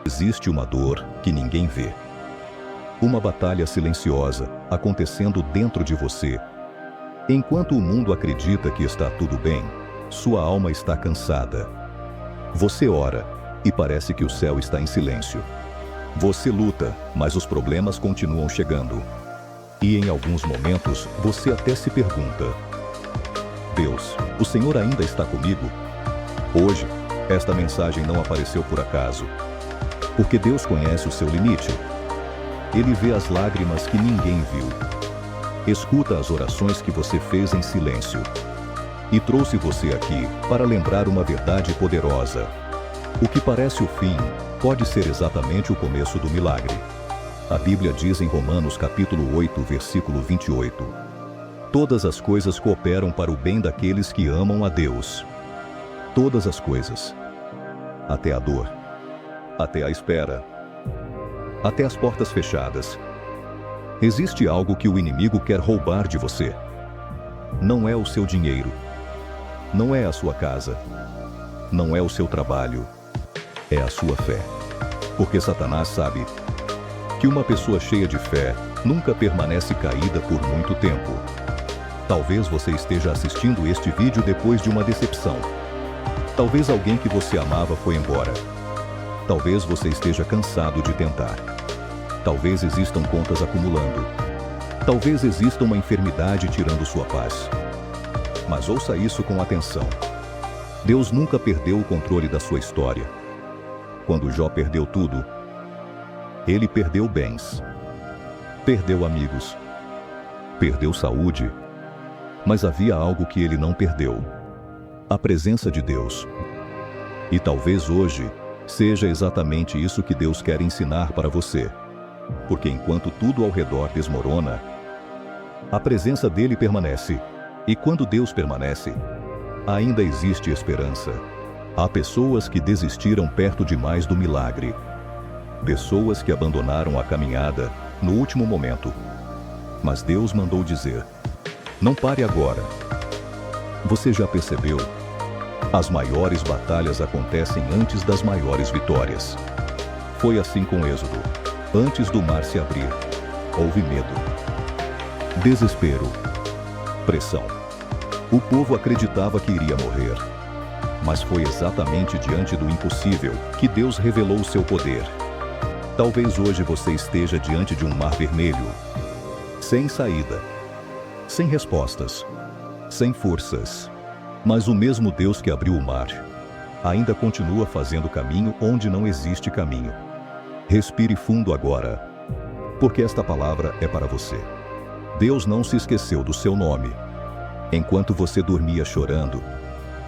Existe uma dor que ninguém vê. Uma batalha silenciosa acontecendo dentro de você. Enquanto o mundo acredita que está tudo bem, sua alma está cansada. Você ora e parece que o céu está em silêncio. Você luta, mas os problemas continuam chegando. E em alguns momentos, você até se pergunta: Deus, o Senhor ainda está comigo? Hoje, esta mensagem não apareceu por acaso. Porque Deus conhece o seu limite. Ele vê as lágrimas que ninguém viu. Escuta as orações que você fez em silêncio. E trouxe você aqui para lembrar uma verdade poderosa. O que parece o fim pode ser exatamente o começo do milagre. A Bíblia diz em Romanos capítulo 8, versículo 28. Todas as coisas cooperam para o bem daqueles que amam a Deus. Todas as coisas. Até a dor. Até a espera. Até as portas fechadas. Existe algo que o inimigo quer roubar de você. Não é o seu dinheiro. Não é a sua casa. Não é o seu trabalho. É a sua fé. Porque Satanás sabe que uma pessoa cheia de fé nunca permanece caída por muito tempo. Talvez você esteja assistindo este vídeo depois de uma decepção. Talvez alguém que você amava foi embora. Talvez você esteja cansado de tentar. Talvez existam contas acumulando. Talvez exista uma enfermidade tirando sua paz. Mas ouça isso com atenção. Deus nunca perdeu o controle da sua história. Quando Jó perdeu tudo, ele perdeu bens, perdeu amigos, perdeu saúde, mas havia algo que ele não perdeu: a presença de Deus. E talvez hoje seja exatamente isso que Deus quer ensinar para você. Porque enquanto tudo ao redor desmorona, a presença dele permanece. E quando Deus permanece, ainda existe esperança. Há pessoas que desistiram perto demais do milagre. Pessoas que abandonaram a caminhada no último momento. Mas Deus mandou dizer: não pare agora. Você já percebeu? As maiores batalhas acontecem antes das maiores vitórias. Foi assim com Êxodo. Antes do mar se abrir, houve medo, desespero, pressão. O povo acreditava que iria morrer. Mas foi exatamente diante do impossível que Deus revelou o seu poder. Talvez hoje você esteja diante de um mar vermelho, sem saída, sem respostas, sem forças. Mas o mesmo Deus que abriu o mar ainda continua fazendo caminho onde não existe caminho. Respire fundo agora, porque esta palavra é para você. Deus não se esqueceu do seu nome. Enquanto você dormia chorando,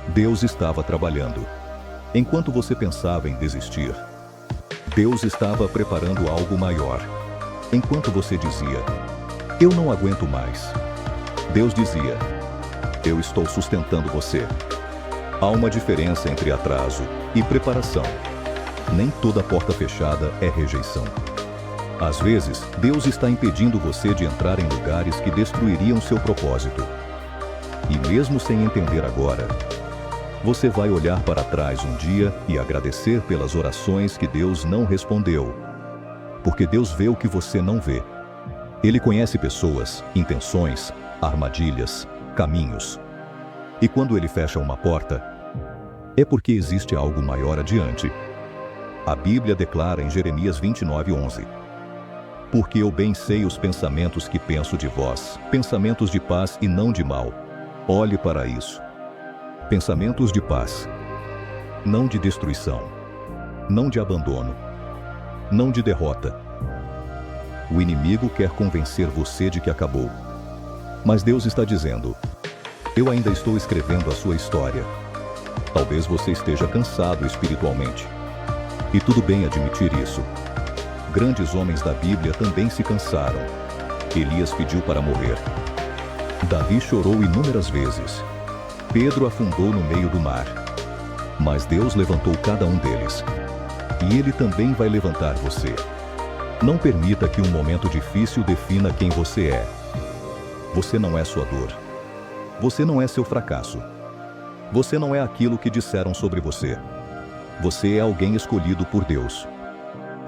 Deus estava trabalhando. Enquanto você pensava em desistir, Deus estava preparando algo maior. Enquanto você dizia: eu não aguento mais, Deus dizia: eu estou sustentando você. Há uma diferença entre atraso e preparação. Nem toda porta fechada é rejeição. Às vezes, Deus está impedindo você de entrar em lugares que destruiriam seu propósito. E mesmo sem entender agora, você vai olhar para trás um dia e agradecer pelas orações que Deus não respondeu. Porque Deus vê o que você não vê. Ele conhece pessoas, intenções, armadilhas, caminhos. E quando ele fecha uma porta, é porque existe algo maior adiante. A Bíblia declara em Jeremias 29:11. Porque eu bem sei os pensamentos que penso de vós, pensamentos de paz e não de mal. Olhe para isso. Pensamentos de paz, não de destruição, não de abandono, não de derrota. O inimigo quer convencer você de que acabou. Mas Deus está dizendo: eu ainda estou escrevendo a sua história. Talvez você esteja cansado espiritualmente. E tudo bem admitir isso. Grandes homens da Bíblia também se cansaram. Elias pediu para morrer. Davi chorou inúmeras vezes. Pedro afundou no meio do mar. Mas Deus levantou cada um deles. E Ele também vai levantar você. Não permita que um momento difícil defina quem você é. Você não é sua dor. Você não é seu fracasso. Você não é aquilo que disseram sobre você. Você é alguém escolhido por Deus.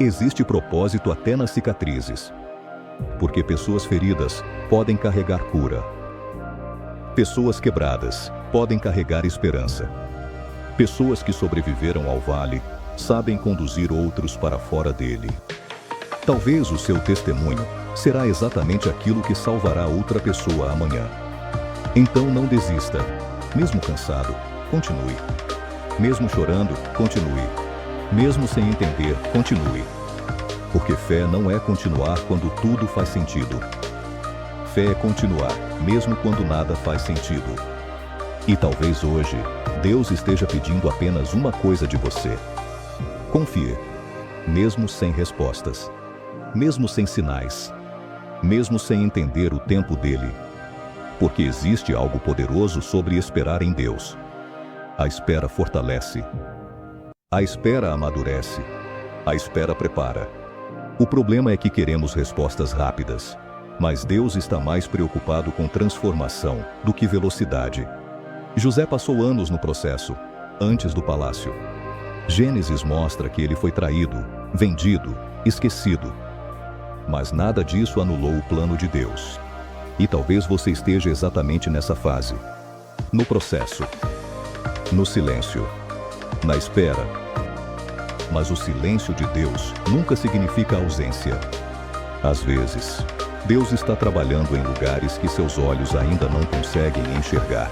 Existe propósito até nas cicatrizes. Porque pessoas feridas podem carregar cura. Pessoas quebradas podem carregar esperança. Pessoas que sobreviveram ao vale sabem conduzir outros para fora dele. Talvez o seu testemunho será exatamente aquilo que salvará outra pessoa amanhã. Então não desista. Mesmo cansado, continue. Mesmo chorando, continue. Mesmo sem entender, continue. Porque fé não é continuar quando tudo faz sentido. Fé é continuar, mesmo quando nada faz sentido. E talvez hoje, Deus esteja pedindo apenas uma coisa de você. Confie, mesmo sem respostas, mesmo sem sinais, mesmo sem entender o tempo dele. Porque existe algo poderoso sobre esperar em Deus. A espera fortalece. A espera amadurece. A espera prepara. O problema é que queremos respostas rápidas. Mas Deus está mais preocupado com transformação do que velocidade. José passou anos no processo, antes do palácio. Gênesis mostra que ele foi traído, vendido, esquecido. Mas nada disso anulou o plano de Deus. E talvez você esteja exatamente nessa fase. No processo. No silêncio. Na espera. Mas o silêncio de Deus nunca significa ausência. Às vezes, Deus está trabalhando em lugares que seus olhos ainda não conseguem enxergar.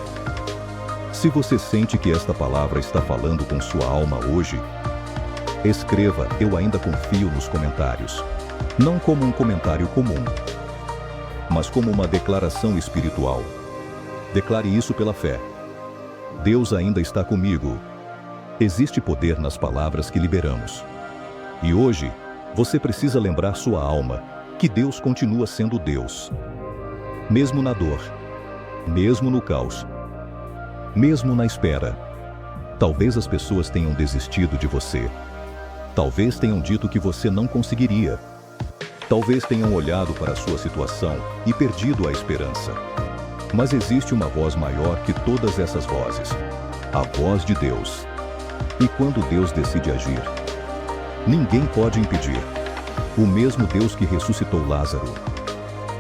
Se você sente que esta palavra está falando com sua alma hoje, escreva "Eu ainda confio" nos comentários. Não como um comentário comum, mas como uma declaração espiritual. Declare isso pela fé. Deus ainda está comigo. Existe poder nas palavras que liberamos. E hoje, você precisa lembrar sua alma que Deus continua sendo Deus. Mesmo na dor, mesmo no caos, mesmo na espera. Talvez as pessoas tenham desistido de você. Talvez tenham dito que você não conseguiria. Talvez tenham olhado para a sua situação e perdido a esperança. Mas existe uma voz maior que todas essas vozes. A voz de Deus. E quando Deus decide agir, ninguém pode impedir. O mesmo Deus que ressuscitou Lázaro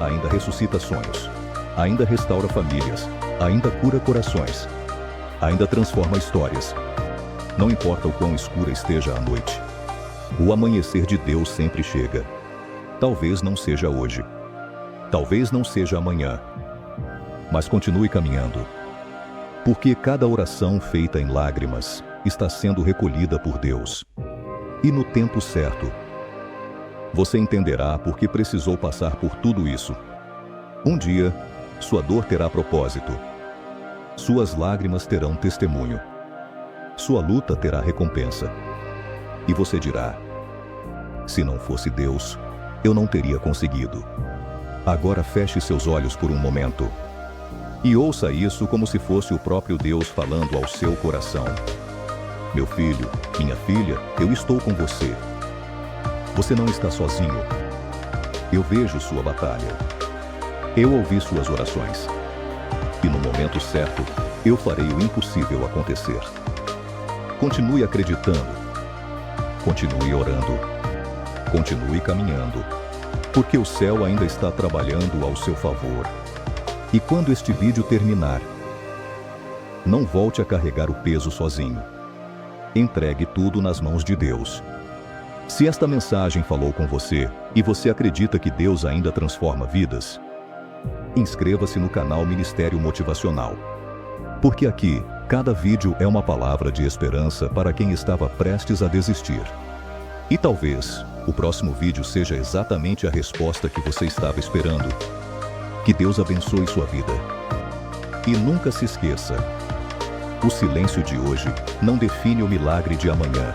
ainda ressuscita sonhos, ainda restaura famílias, ainda cura corações, ainda transforma histórias. Não importa o quão escura esteja a noite, o amanhecer de Deus sempre chega. Talvez não seja hoje, talvez não seja amanhã, mas continue caminhando. Porque cada oração feita em lágrimas está sendo recolhida por Deus. E no tempo certo, você entenderá por que precisou passar por tudo isso. Um dia, sua dor terá propósito. Suas lágrimas terão testemunho. Sua luta terá recompensa. E você dirá: se não fosse Deus, eu não teria conseguido. Agora feche seus olhos por um momento. E ouça isso como se fosse o próprio Deus falando ao seu coração. Meu filho, minha filha, eu estou com você. Você não está sozinho. Eu vejo sua batalha. Eu ouvi suas orações. E no momento certo, eu farei o impossível acontecer. Continue acreditando. Continue orando. Continue caminhando. Porque o céu ainda está trabalhando ao seu favor. E quando este vídeo terminar, não volte a carregar o peso sozinho. Entregue tudo nas mãos de Deus. Se esta mensagem falou com você e você acredita que Deus ainda transforma vidas, inscreva-se no canal Ministério Motivacional. Porque aqui, cada vídeo é uma palavra de esperança para quem estava prestes a desistir. E talvez o próximo vídeo seja exatamente a resposta que você estava esperando. Que Deus abençoe sua vida. E nunca se esqueça: o silêncio de hoje não define o milagre de amanhã.